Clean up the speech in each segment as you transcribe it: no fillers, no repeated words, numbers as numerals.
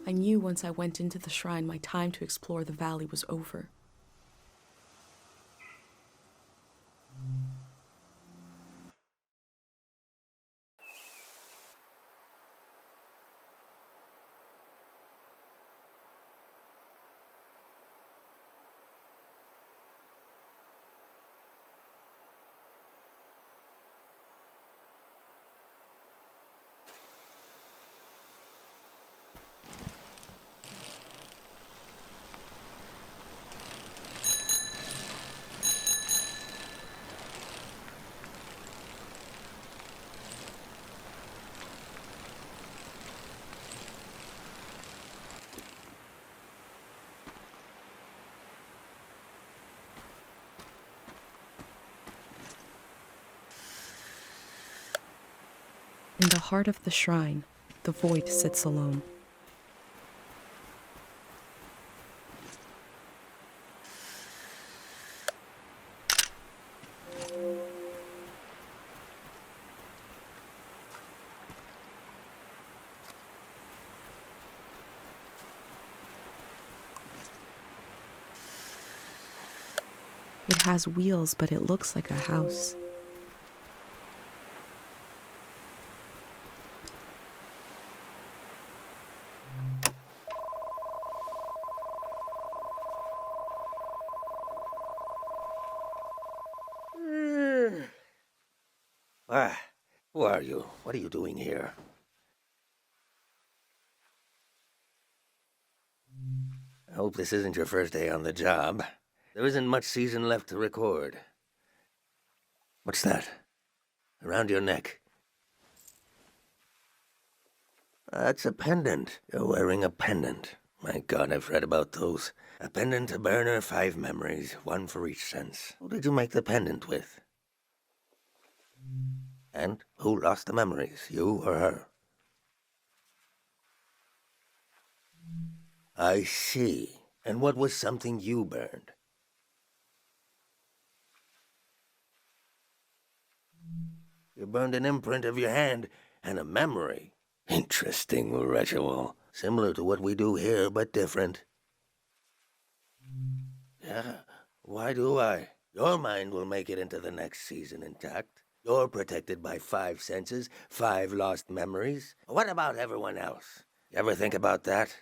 I knew once I went into the shrine my time to explore the valley was over. In the heart of the shrine, the void sits alone. It has wheels, but it looks like a house. Ah, who are you? What are you doing here? I hope this isn't your first day on the job. There isn't much season left to record. What's that? Around your neck? That's a pendant. You're wearing a pendant. My God, I've read about those. A pendant, a burner, 5 memories, 1 for each sense. Who did you make the pendant with? And who lost the memories, you or her? I see. And what was something you burned? You burned an imprint of your hand and a memory. Interesting ritual. Similar to what we do here, but different. Yeah, why do I? Your mind will make it into the next season intact. You're protected by 5 senses, 5 lost memories. What about everyone else? You ever think about that?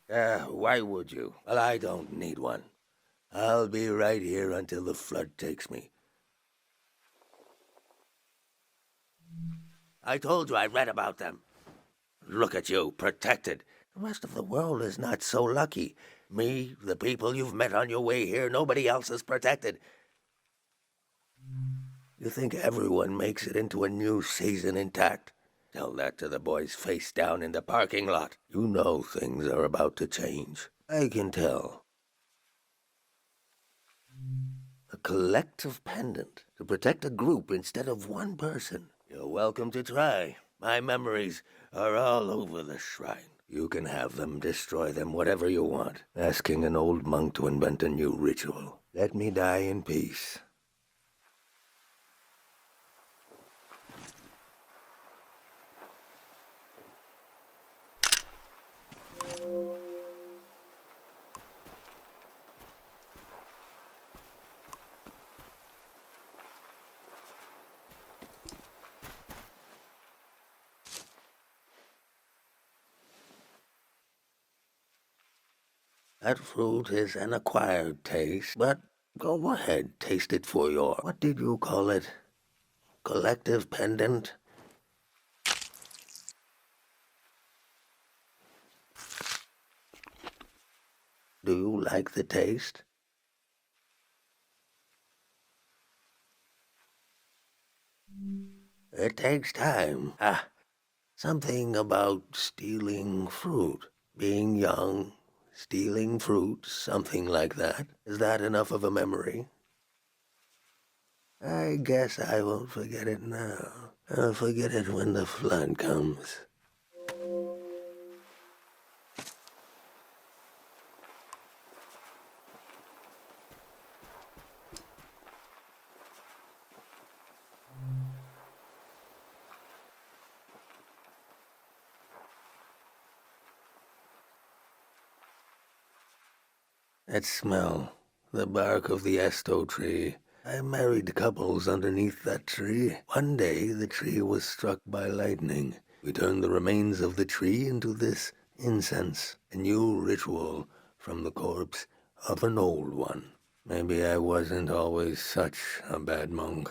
Why would you? Well, I don't need one. I'll be right here until the flood takes me. I told you I read about them. Look at you, protected. The rest of the world is not so lucky. Me, the people you've met on your way here, nobody else is protected. You think everyone makes it into a new season intact? Tell that to the boys face down in the parking lot. You know things are about to change. I can tell. A collective pendant to protect a group instead of one person. You're welcome to try. My memories are all over the shrine. You can have them, destroy them, whatever you want. Asking an old monk to invent a new ritual. Let me die in peace. That fruit is an acquired taste, but go ahead, taste it for your... What did you call it? Collective pendant? Do you like the taste? It takes time. Something about stealing fruit. Being young, stealing fruit, something like that. Is that enough of a memory? I guess I won't forget it now. I'll forget it when the flood comes. That smell, the bark of the Esto tree. I married couples underneath that tree. One day the tree was struck by lightning. We turned the remains of the tree into this incense, a new ritual from the corpse of an old one. Maybe I wasn't always such a bad monk.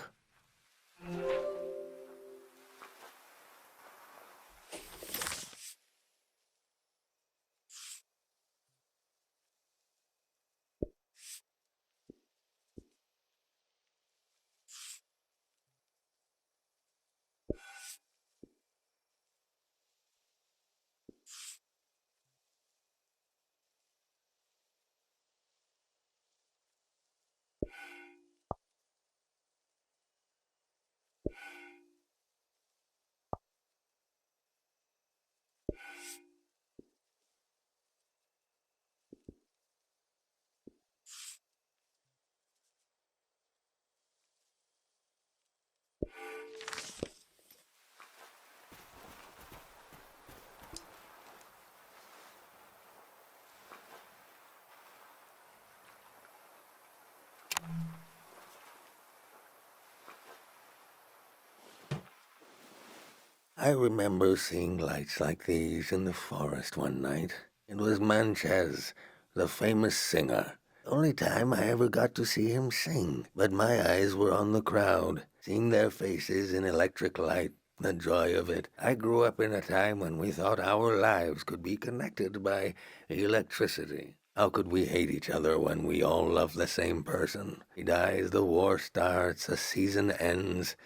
I remember seeing lights like these in the forest one night. It was Manchez, the famous singer. Only time I ever got to see him sing, but my eyes were on the crowd, seeing their faces in electric light, the joy of it. I grew up in a time when we thought our lives could be connected by electricity. How could we hate each other when we all love the same person? He dies, the war starts, a season ends.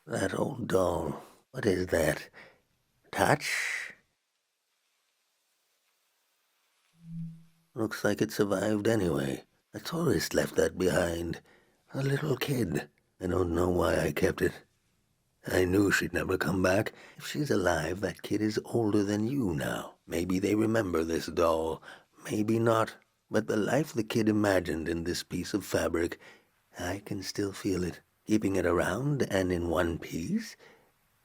That old doll. What is that? Touch? Looks like it survived anyway. A tourist left that behind. A little kid. I don't know why I kept it. I knew she'd never come back. If she's alive, that kid is older than you now. Maybe they remember this doll. Maybe not. But the life the kid imagined in this piece of fabric, I can still feel it. Keeping it around and in one piece,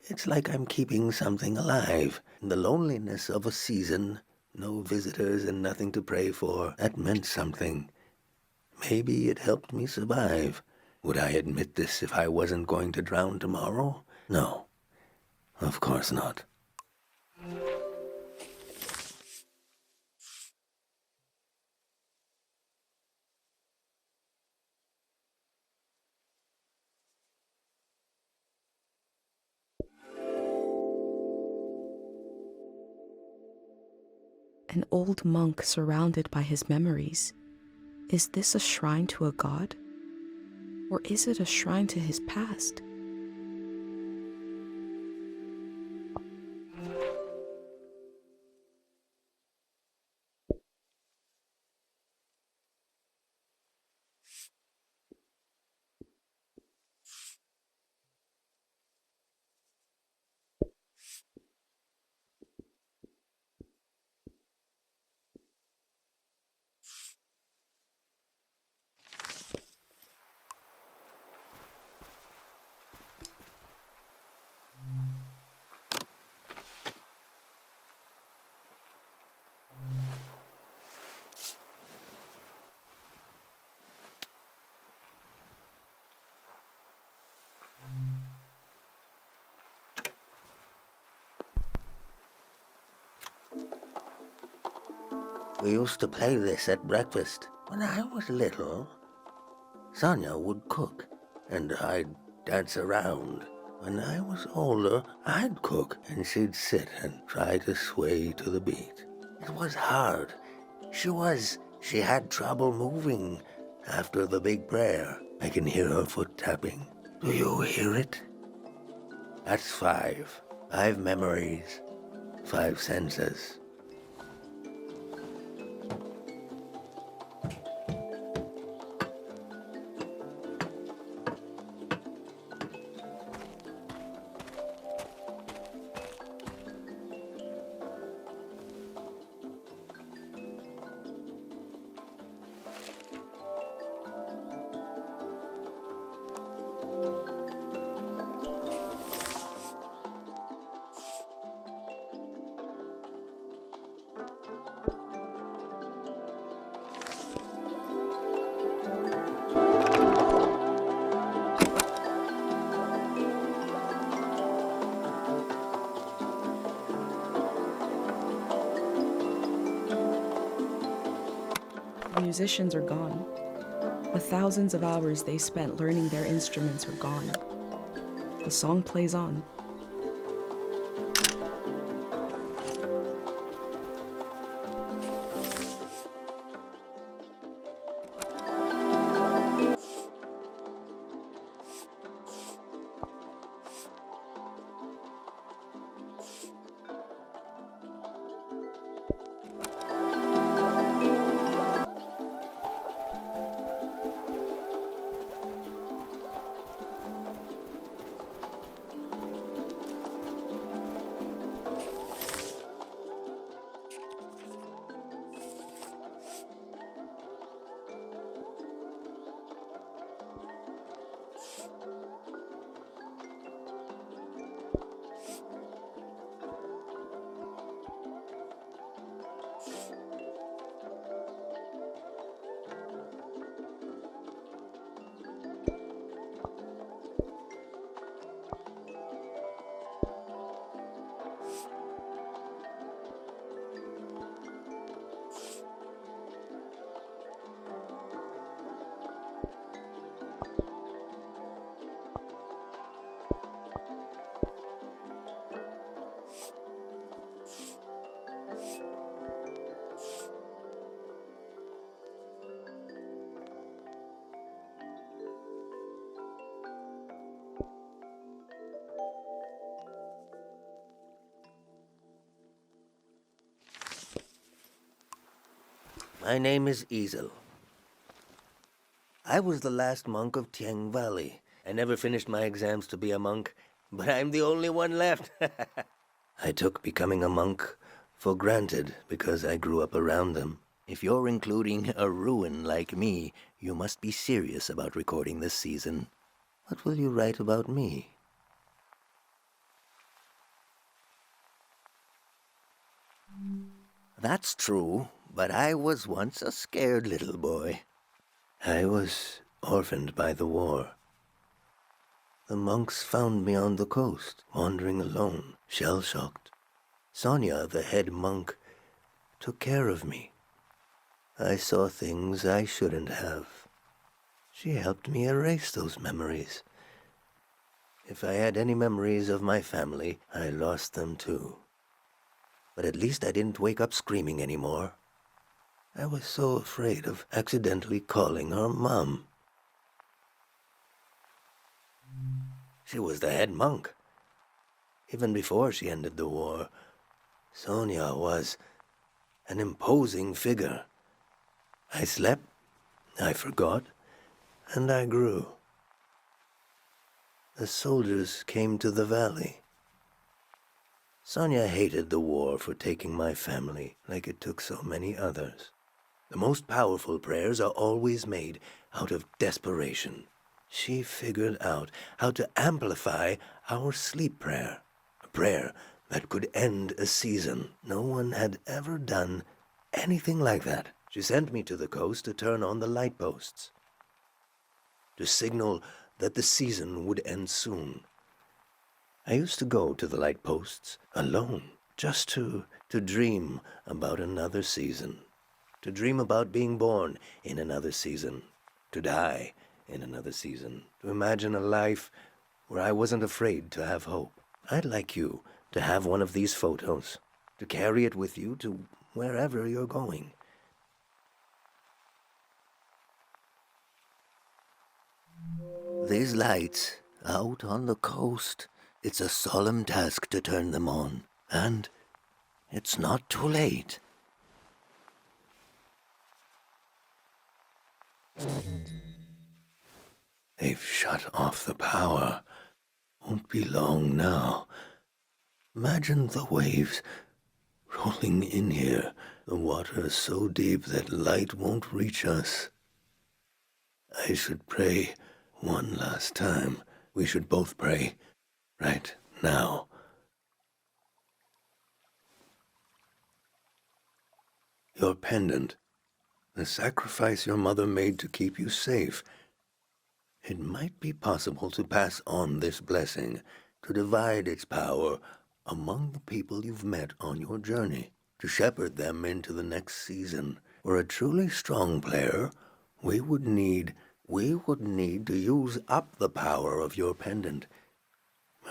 it's like I'm keeping something alive. In the loneliness of a season, no visitors and nothing to pray for, that meant something. Maybe it helped me survive. Would I admit this if I wasn't going to drown tomorrow? No, of course not. An old monk surrounded by his memories. Is this a shrine to a god? Or is it a shrine to his past? We used to play this at breakfast. When I was little, Sonia would cook, and I'd dance around. When I was older, I'd cook, and she'd sit and try to sway to the beat. It was hard. She had trouble moving after the big prayer. I can hear her foot tapping. Do you hear it? That's five. 5 memories. 5 senses. The musicians are gone. The thousands of hours they spent learning their instruments are gone. The song plays on. My name is Easel. I was the last monk of Tiang Valley. I never finished my exams to be a monk, but I'm the only one left. I took becoming a monk for granted because I grew up around them. If you're including a ruin like me, you must be serious about recording this season. What will you write about me? That's true, but I was once a scared little boy. I was orphaned by the war. The monks found me on the coast, wandering alone, shell-shocked. Sonia, the head monk, took care of me. I saw things I shouldn't have. She helped me erase those memories. If I had any memories of my family, I lost them too. But at least I didn't wake up screaming anymore. I was so afraid of accidentally calling her Mom. She was the head monk. Even before she ended the war, Sonia was an imposing figure. I slept, I forgot, and I grew. The soldiers came to the valley. Sonia hated the war for taking my family like it took so many others. The most powerful prayers are always made out of desperation. She figured out how to amplify our sleep prayer, a prayer that could end a season. No one had ever done anything like that. She sent me to the coast to turn on the light posts, to signal that the season would end soon. I used to go to the light posts alone, just to dream about another season, to dream about being born in another season, to die in another season, to imagine a life where I wasn't afraid to have hope. I'd like you to have one of these photos, to carry it with you to wherever you're going. These lights out on the coast, it's a solemn task to turn them on, and it's not too late. They've shut off the power. Won't be long now. Imagine the waves rolling in here. The water is so deep that light won't reach us. I should pray one last time. We should both pray right now. Your pendant, the sacrifice your mother made to keep you safe. It might be possible to pass on this blessing, to divide its power among the people you've met on your journey, to shepherd them into the next season, For a truly strong player, we would need to use up the power of your pendant.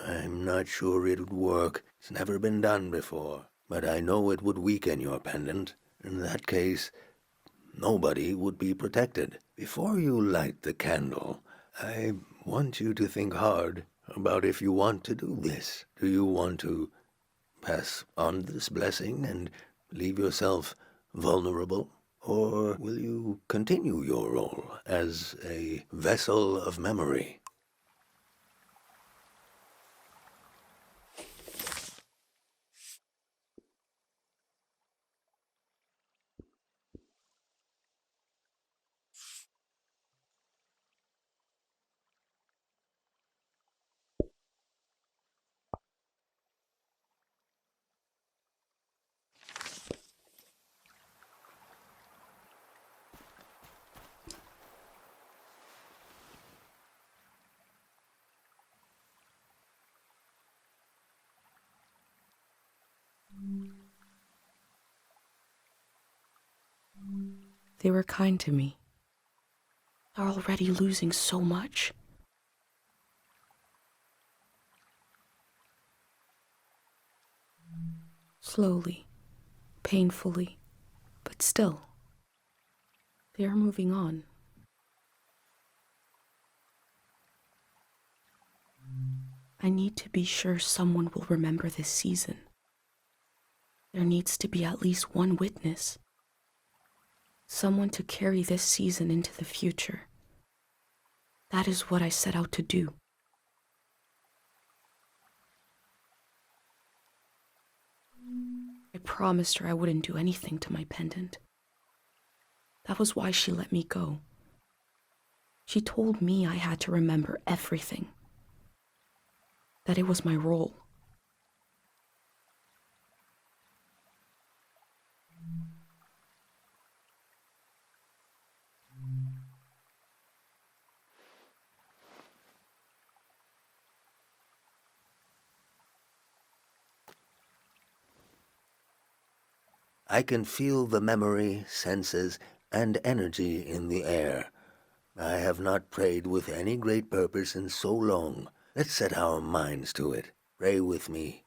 I'm not sure it would work. It's never been done before. But I know it would weaken your pendant. In that case, nobody would be protected. Before you light the candle, I want you to think hard about if you want to do this. Do you want to pass on this blessing and leave yourself vulnerable? Or will you continue your role as a vessel of memory? They were kind to me. They're already losing so much. Slowly, painfully, but still, they are moving on. I need to be sure someone will remember this season. There needs to be at least one witness. Someone to carry this season into the future. That is what I set out to do. I promised her I wouldn't do anything to my pendant. That was why she let me go. She told me I had to remember everything. That it was my role. I can feel the memory, senses, and energy in the air. I have not prayed with any great purpose in so long. Let's set our minds to it. Pray with me.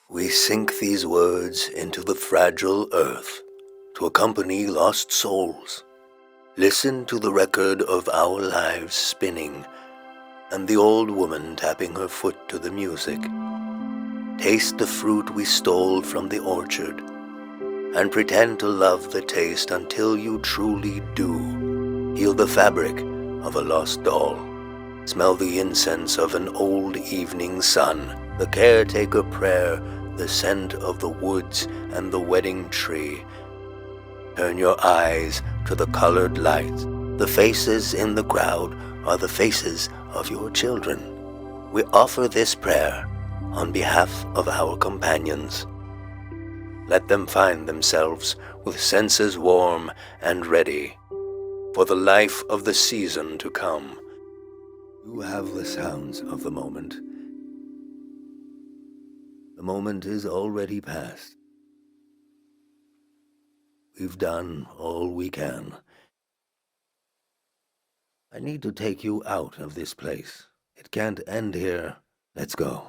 We sink these words into the fragile earth to accompany lost souls. Listen to the record of our lives spinning and the old woman tapping her foot to the music. Taste the fruit we stole from the orchard and pretend to love the taste until you truly do. Feel the fabric of a lost doll. Smell the incense of an old evening sun, the caretaker prayer, the scent of the woods and the wedding tree. Turn your eyes to the colored lights. The faces in the crowd are the faces of your children. We offer this prayer on behalf of our companions. Let them find themselves with senses warm and ready for the life of the season to come. You have the sounds of the moment. The moment is already past. We've done all we can. I need to take you out of this place. It can't end here. Let's go.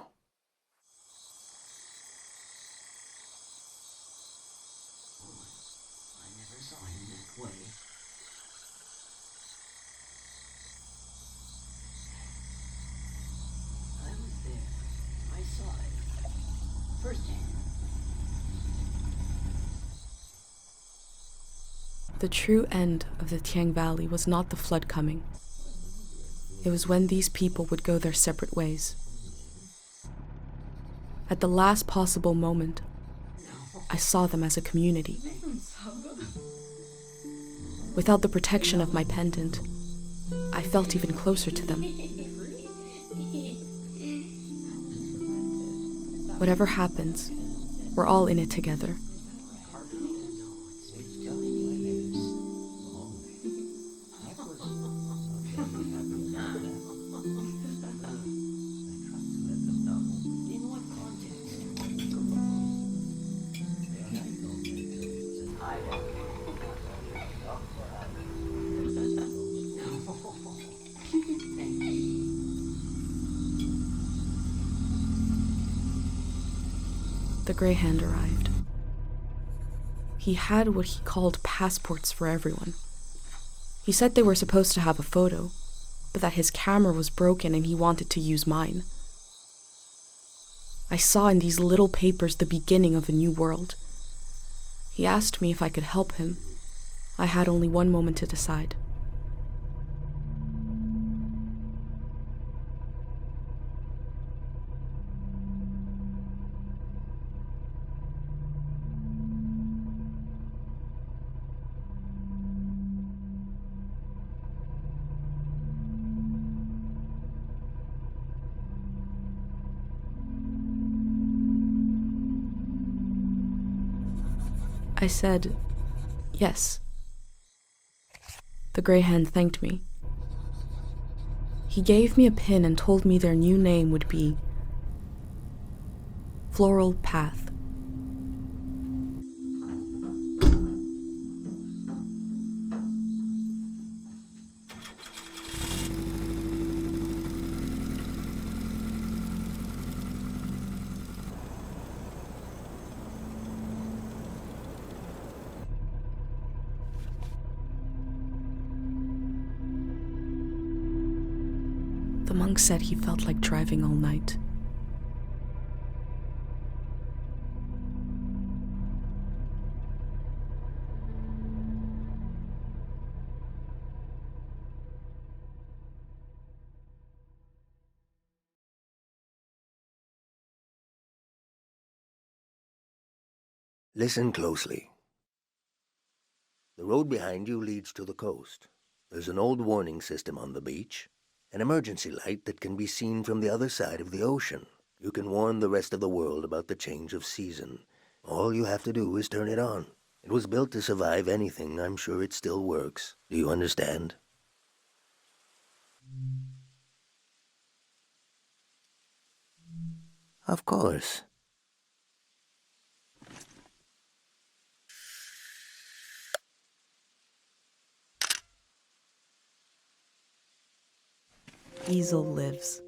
I never saw him that way. I was there. I saw it. Firsthand. The true end of the Tiang Valley was not the flood coming. It was when these people would go their separate ways. At the last possible moment, I saw them as a community. Without the protection of my pendant, I felt even closer to them. Whatever happens, we're all in it together. In what context? The Grey Hand arrived. He had what he called passports for everyone. He said they were supposed to have a photo, but that his camera was broken and he wanted to use mine. I saw in these little papers the beginning of a new world. He asked me if I could help him. I had only one moment to decide. I said, yes. The Grey Hand thanked me. He gave me a pin and told me their new name would be Floral Path. The monk said he felt like driving all night. Listen closely. The road behind you leads to the coast. There's an old warning system on the beach, an emergency light that can be seen from the other side of the ocean. You can warn the rest of the world about the change of season. All you have to do is turn it on. It was built to survive anything. I'm sure it still works. Do you understand? Of course. Easel lives.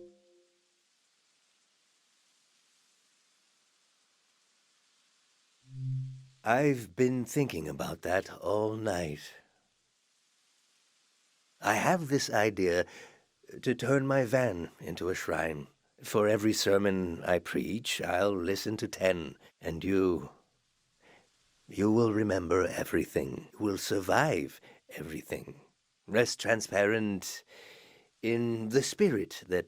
I've been thinking about that all night. I have this idea to turn my van into a shrine. For every sermon I preach, I'll listen to 10, and you will remember everything, will survive everything. Rest transparent in the spirit that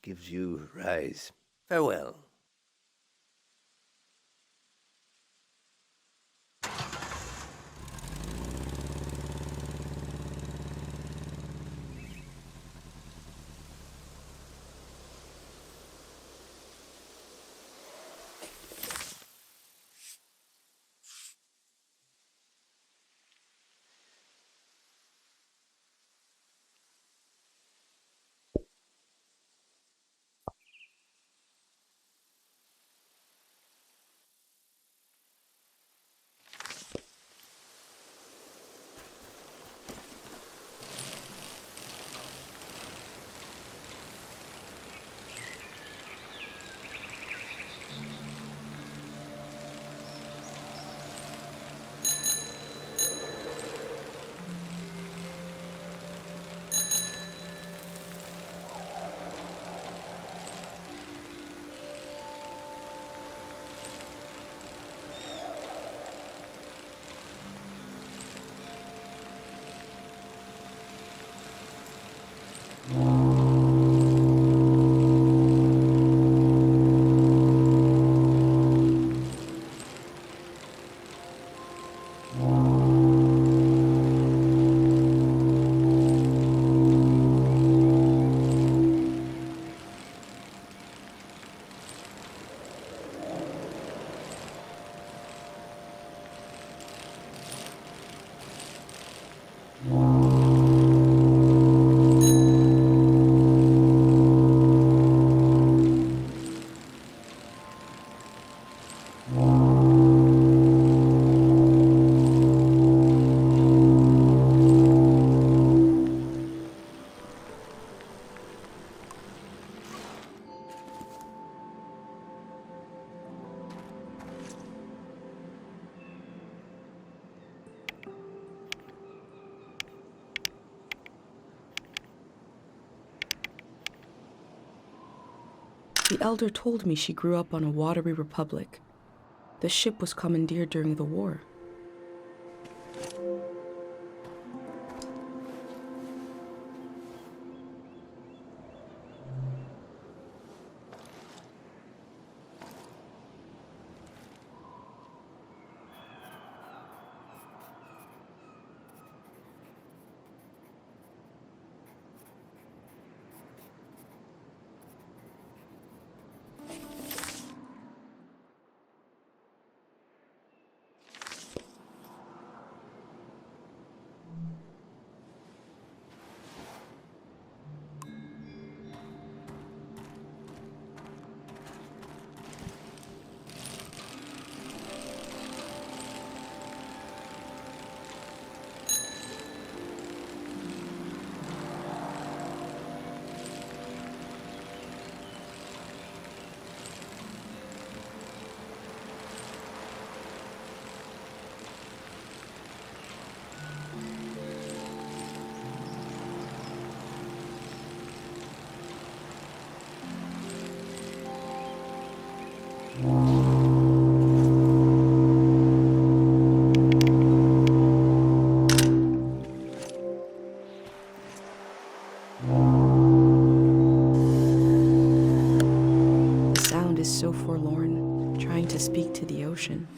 gives you rise. Farewell. The elder told me she grew up on a watery republic. The ship was commandeered during the war. The sound is so forlorn, trying to speak to the ocean.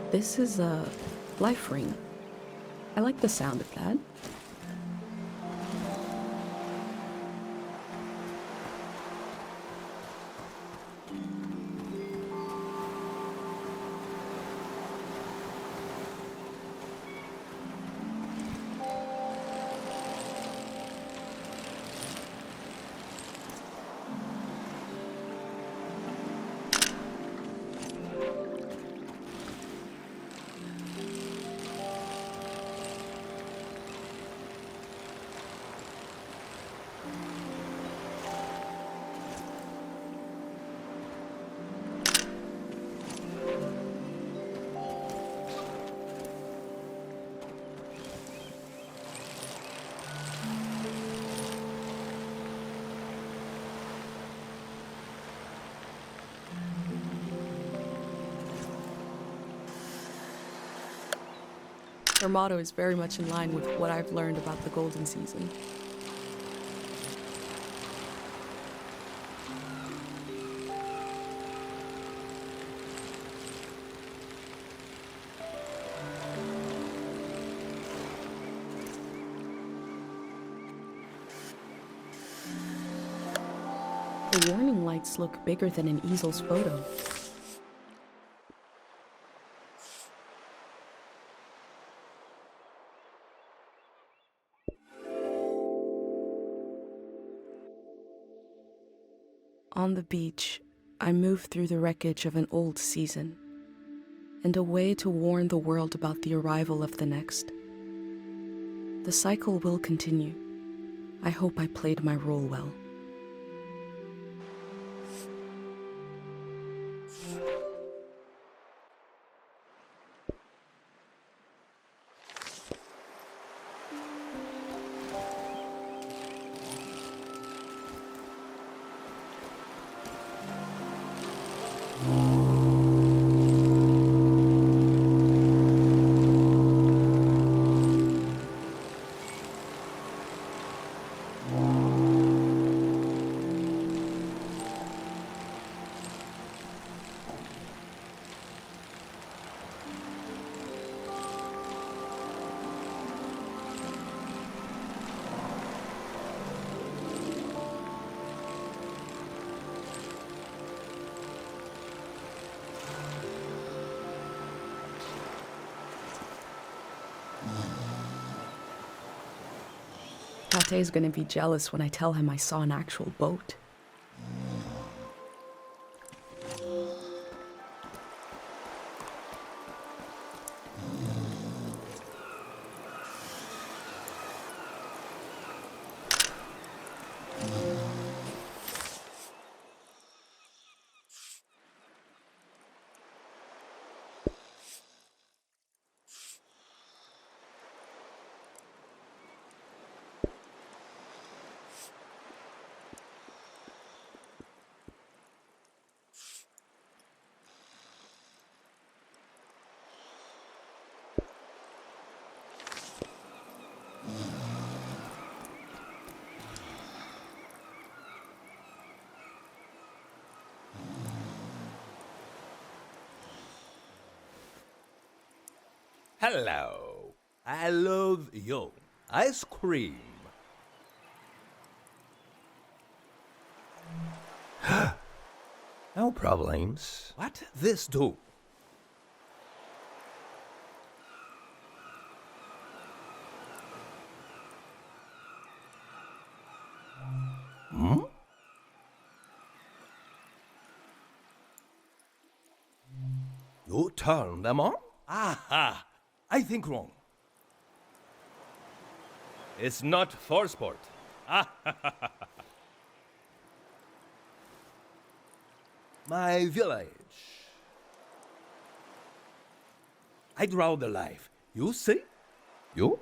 This is a life ring. I like the sound of that. Her motto is very much in line with what I've learned about the golden season. The warning lights look bigger than an easel's photo. On the beach, I move through the wreckage of an old season, and a way to warn the world about the arrival of the next. The cycle will continue. I hope I played my role well. Tate is gonna be jealous when I tell him I saw an actual boat. Hello. I love you. Ice cream. No problems. What this do? You turn them on? Aha! I think wrong. It's not for sport. My village. I draw the life. You see? You?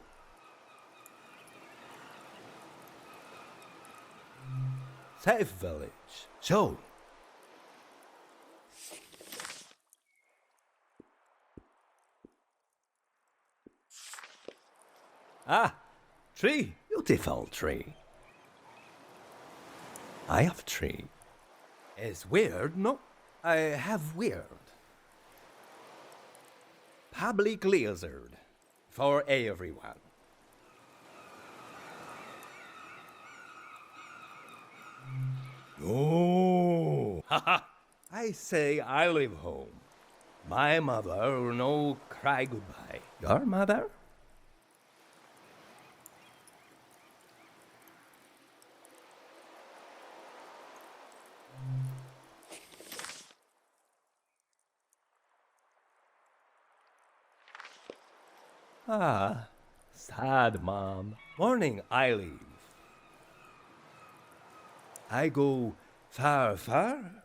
Safe village. So. Ah, tree. Beautiful tree. I have tree. It's weird, no? I have weird. Public lizard. For everyone. No. Haha. I say I live home. My mother no cry goodbye. Your mother? Ah, sad mom. Morning I leave. I go far, far?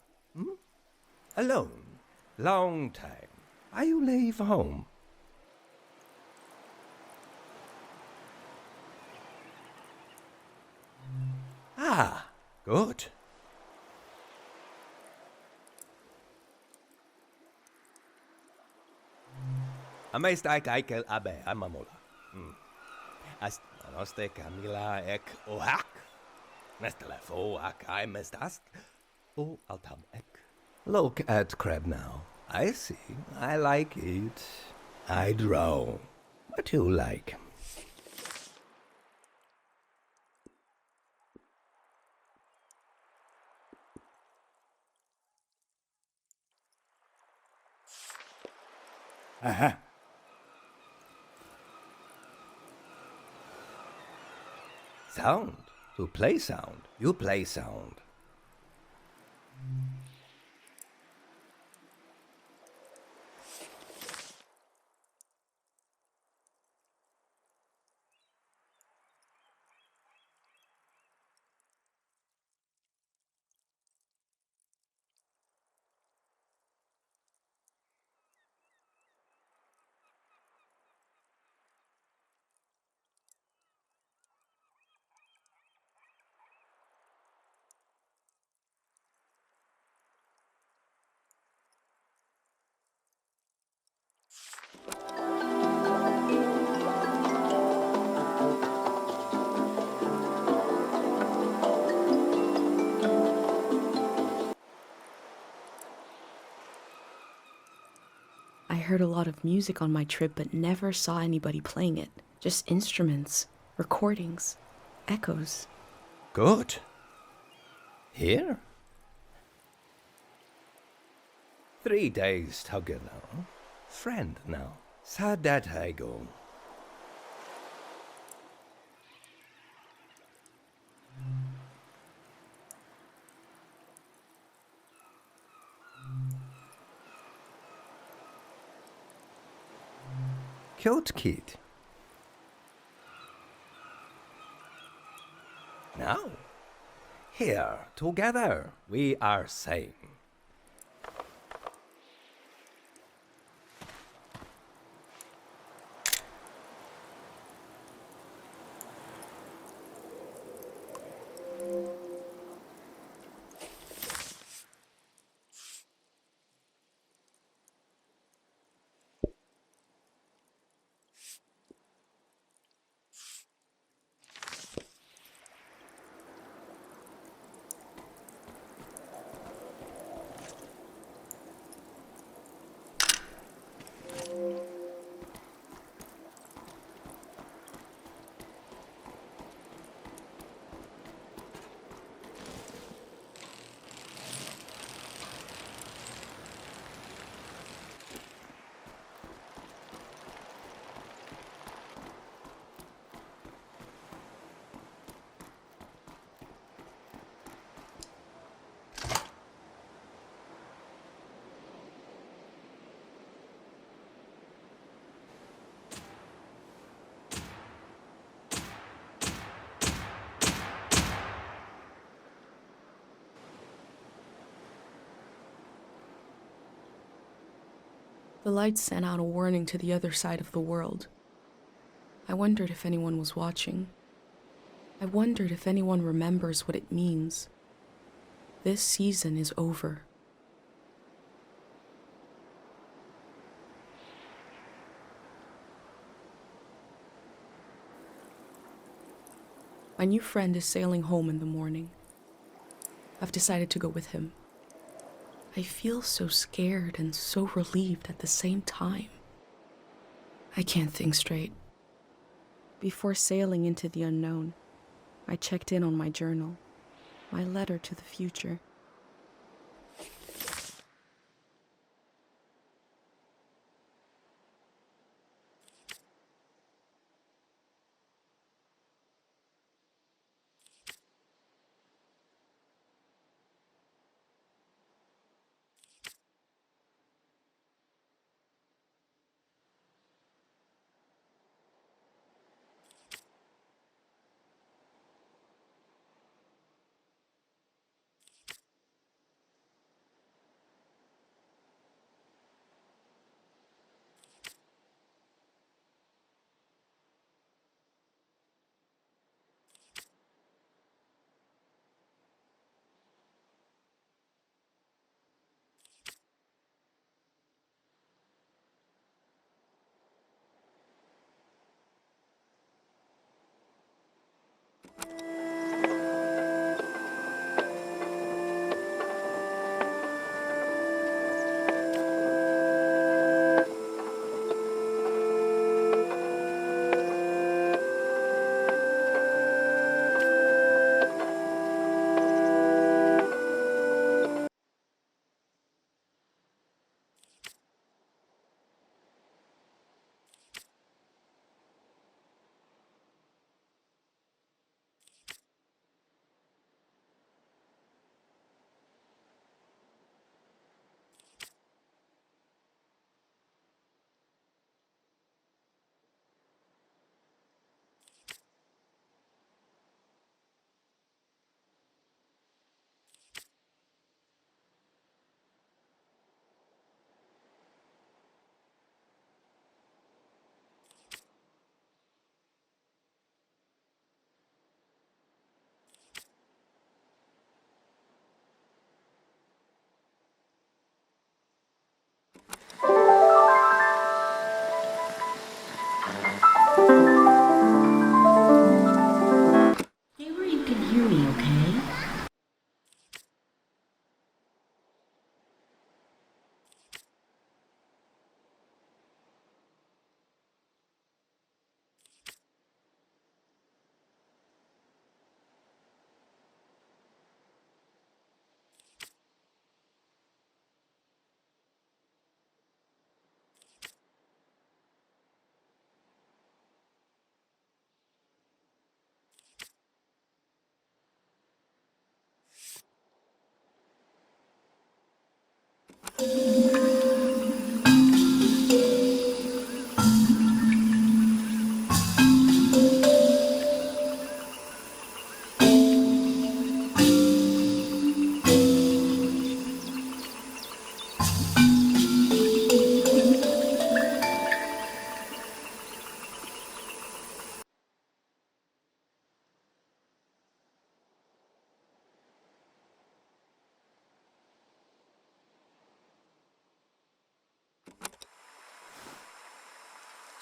Alone. Long time. I leave home. Ah, good. Amestai kaikel abe amamola. Ast anoste Camila ek ohak. Nestelefo ak I mestast. O altam ek. Look at crab now. I see. I like it. I draw. What you like? Aha. Sound. To play sound. You play sound. I heard a lot of music on my trip, but never saw anybody playing it. Just instruments, recordings, echoes. Good. Here? 3 days together. Friend now. Sad that I go. Cute kid. Now, here, together, we are same. The lights sent out a warning to the other side of the world. I wondered if anyone was watching. I wondered if anyone remembers what it means. This season is over. My new friend is sailing home in the morning. I've decided to go with him. I feel so scared and so relieved at the same time. I can't think straight. Before sailing into the unknown, I checked in on my journal, my letter to the future.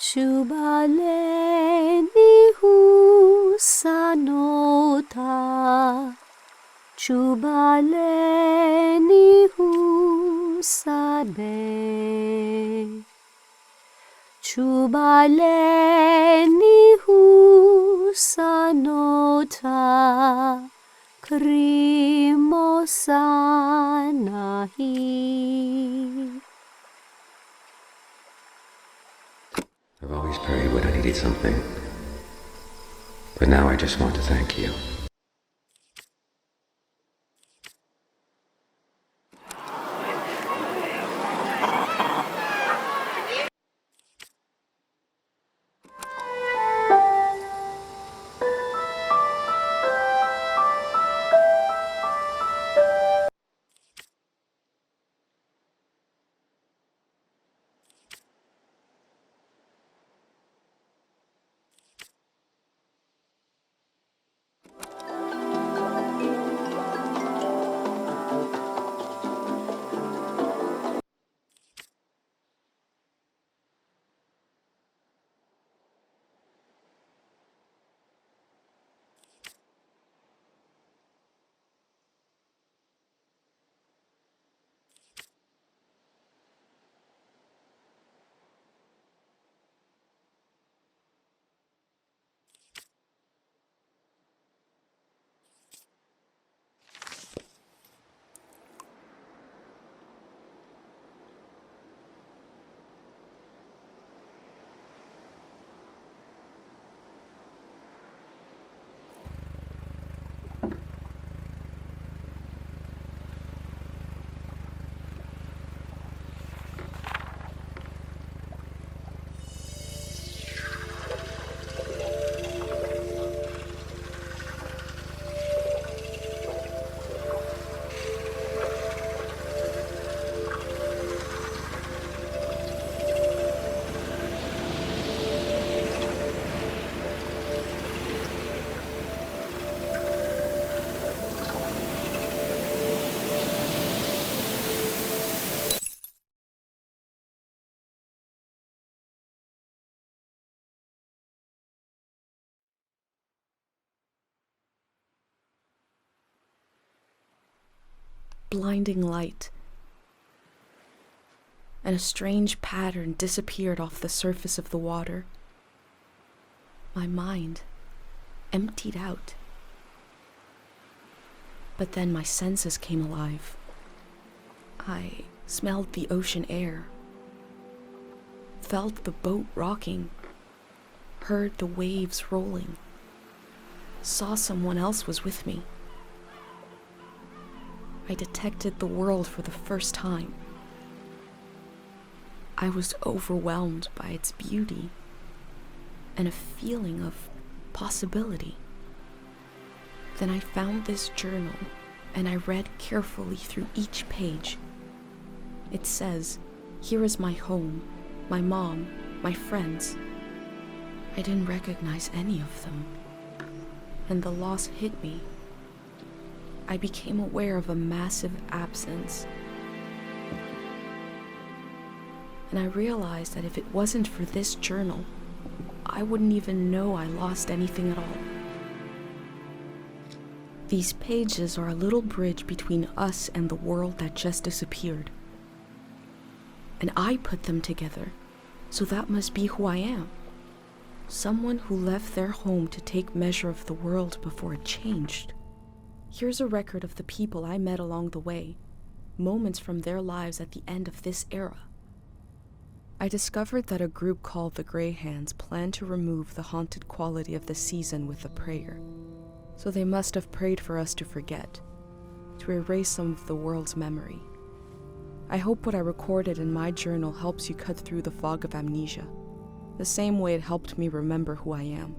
Chubaleni husanota, chubaleni husabe, chubaleni husanota, krimosanahi. I've always prayed when I needed something, but now I just want to thank you. Blinding light, and a strange pattern disappeared off the surface of the water. My mind emptied out. But then my senses came alive. I smelled the ocean air, felt the boat rocking, heard the waves rolling, saw someone else was with me. I detected the world for the first time. I was overwhelmed by its beauty and a feeling of possibility. Then I found this journal and I read carefully through each page. It says, "Here is my home, my mom, my friends." I didn't recognize any of them, and the loss hit me. I became aware of a massive absence. And I realized that if it wasn't for this journal, I wouldn't even know I lost anything at all. These pages are a little bridge between us and the world that just disappeared. And I put them together, so that must be who I am. Someone who left their home to take measure of the world before it changed. Here's a record of the people I met along the way, moments from their lives at the end of this era. I discovered that a group called the Grey Hands planned to remove the haunted quality of the season with a prayer. So they must have prayed for us to forget, to erase some of the world's memory. I hope what I recorded in my journal helps you cut through the fog of amnesia, the same way it helped me remember who I am.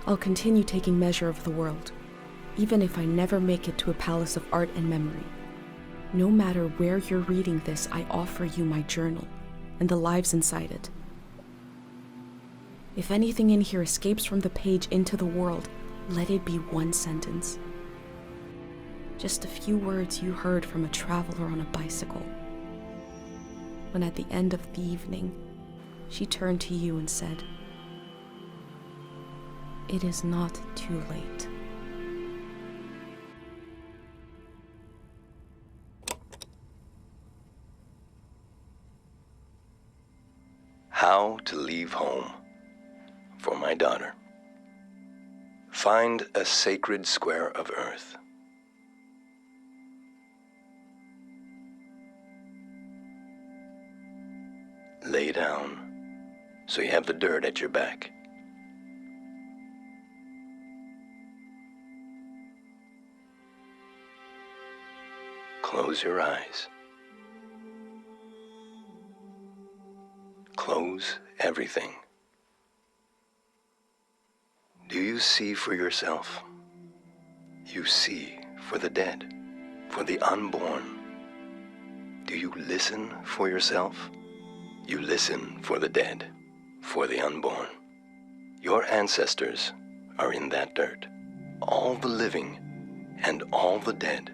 I'll continue taking measure of the world, even if I never make it to a palace of art and memory. No matter where you're reading this, I offer you my journal and the lives inside it. If anything in here escapes from the page into the world, let it be one sentence. Just a few words you heard from a traveler on a bicycle. when at the end of the evening, she turned to you and said, "It is not too late." How to leave home for my daughter. Find a sacred square of earth. Lay down so you have the dirt at your back. Close your eyes. Close everything. Do you see for yourself? You see for the dead, for the unborn. Do you listen for yourself? You listen for the dead, for the unborn. Your ancestors are in that dirt. All the living and all the dead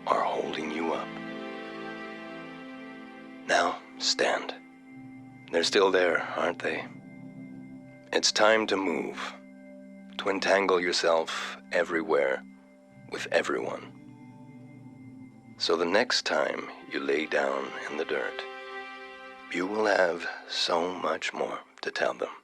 are holding you up. Now, stand. They're still there, aren't they? It's time to move, to entangle yourself everywhere with everyone. So the next time you lay down in the dirt, you will have so much more to tell them.